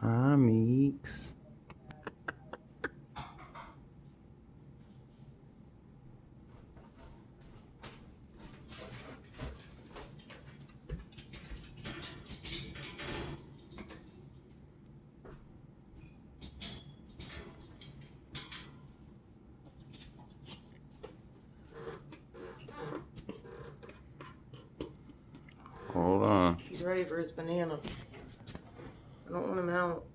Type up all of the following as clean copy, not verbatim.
Hi, Meeks. Hold on. He's ready for his banana. I don't want him out.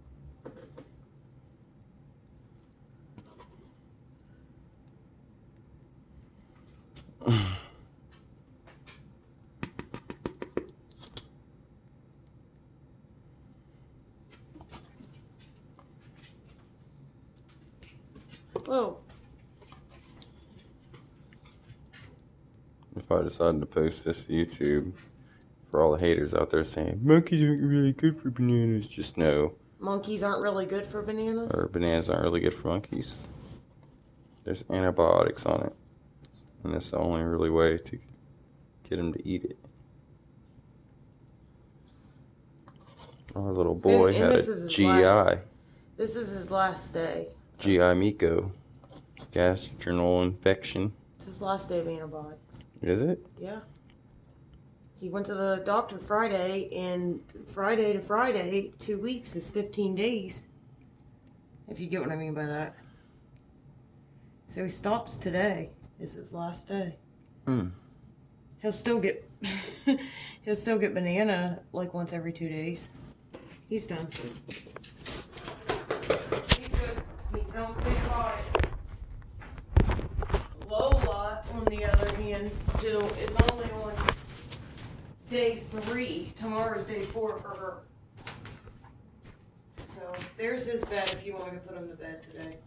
Whoa. If I decided to post this to YouTube, for all the haters out there saying monkeys aren't really good for bananas, just know. Monkeys aren't really good for bananas? Or bananas aren't really good for monkeys. There's antibiotics on it. And that's the only really way to get them to eat it. Our little boy had a GI. This is his last day. GI Miko. Gastrointestinal infection. It's his last day of antibiotics. Is it? Yeah. He went to the doctor Friday, and Friday to Friday, 2 weeks is 15 days. If you get what I mean by that. So he stops today. This is his last day. He'll still get banana like once every 2 days. He's done. He's good. He's on antibiotics. Lola, on the other hand, still is only on day 3. Tomorrow's day 4 for her. So there's his bed if you want to put him to bed today.